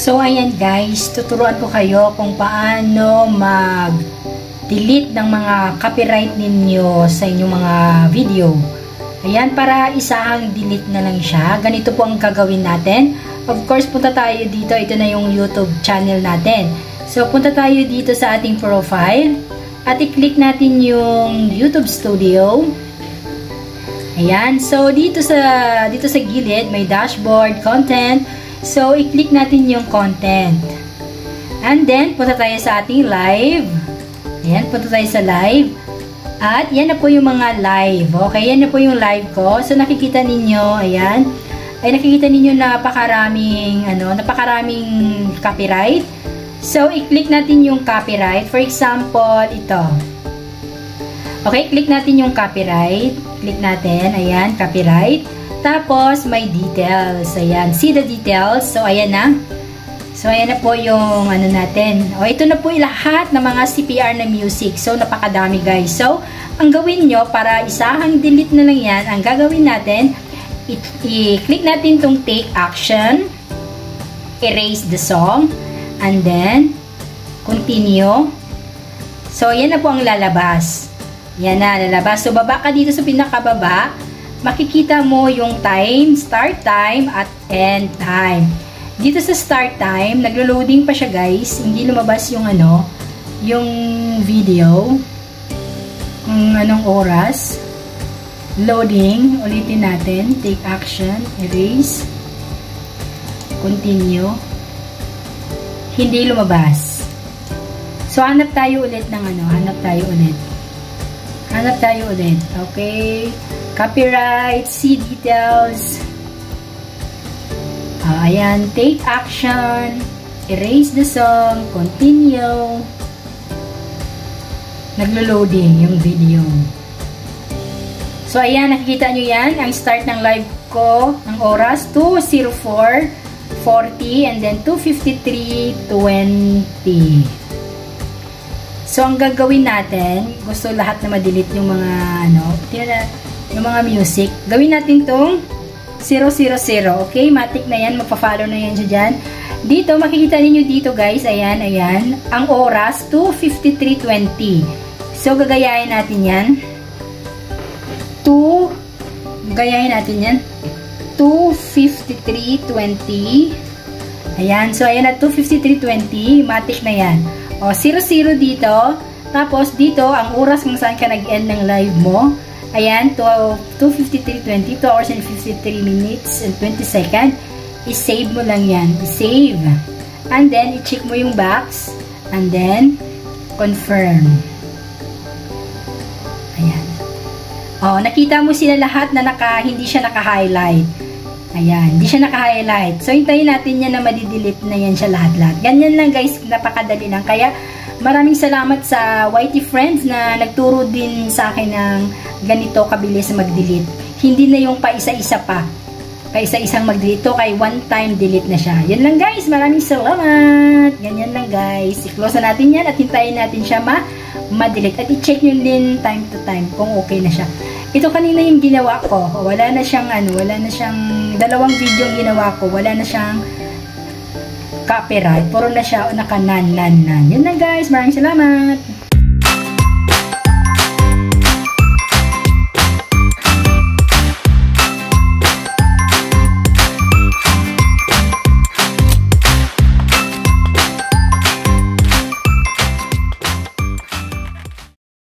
So, ayan guys, tuturuan ko kayo kung paano mag-delete ng mga copyright ninyo sa inyong mga video. Ayan, para isang delete na lang siya. Ganito po ang gagawin natin. Of course, punta tayo dito. Ito na yung YouTube channel natin. So, punta tayo dito sa ating profile. At i-click natin yung YouTube Studio. Ayan. So, dito sa gilid, may dashboard, content. So, i-click natin yung content. And then, punta tayo sa ating live. Ayan, punta tayo sa live. At, yan na po yung mga live. Okay, yan na po yung live ko. So, nakikita ninyo, ayan. Ay, nakikita ninyo napakaraming copyright. So, i-click natin yung copyright. For example, ito. Okay, click natin yung copyright. Click natin, ayan, copyright. Tapos, may details. Ayan. See the details. So, ayan na. So, ayan na po yung ano natin. O, ito na po lahat ng mga CPR na music. So, napakadami guys. So, ang gawin nyo para isahang delete na lang yan, ang gagawin natin, i-click natin itong take action, erase the song, and then, continue. So, ayan na po ang lalabas. Yan na, lalabas. So, baba ka dito sa pinakababa. Makikita mo yung time, start time at end time. Dito sa start time, naglo-loading pa siya guys. Hindi lumabas yung yung video. Kung anong oras. Loading. Ulitin natin. Take action. Erase. Continue. Hindi lumabas. So, hanap tayo ulit ng hanap tayo ulit. Hanap tayo ulit. Okay. Copyright, see details. Ayan, take action, erase the song, continue. Naglo-loading yung video. So, ayan, nakikita nyo yan. Ang start ng live ko, ng oras, 2:04:40 and then 2:53:20. So, ang gagawin natin, gusto lahat na ma-delete yung mga, yung mga music. Gawin natin tong 000. Okay? Matik na yan. Magpa-follow na yan dyan. Dito, makikita ninyo dito guys. Ayan, ayan. Ang oras, 2:53:20. So, gagayahin natin yan. Gagayahin natin yan. 2:53:20. Ayan. So, ayan na. 2:53:20. Matik na yan. O, 00 dito. Tapos, dito, ang oras kung saan ka nag-end ng live mo. Ayan, 2:53:20, 2 hours and 53 minutes and 20 seconds. I-save mo lang yan. I-save. And then, i-check mo yung box. And then, confirm. Ayan. O, nakita mo sila lahat na hindi siya naka-highlight. Ayan, hindi siya naka-highlight. So, hintayin natin yan na madidelete na yan siya lahat-lahat. Ganyan lang guys, napakadali lang. Kaya, maraming salamat sa YT Friends na nagturo din sa akin ng ganito kabilis mag-delete. Hindi na yung paisa-isa pa. Paisa-isang mag-delete. Ito kay one-time delete na siya. Yan lang guys, maraming salamat. Ganyan lang guys. I-close na natin yan at hintayin natin siya ma-delete. At i-check nyo din time to time kung okay na siya. Ito kanina yung ginawa ko. Wala na siyang dalawang video yung ginawa ko. Wala na siyang copyright. Puro na siya naka-nan. Yan na guys. Maraming salamat.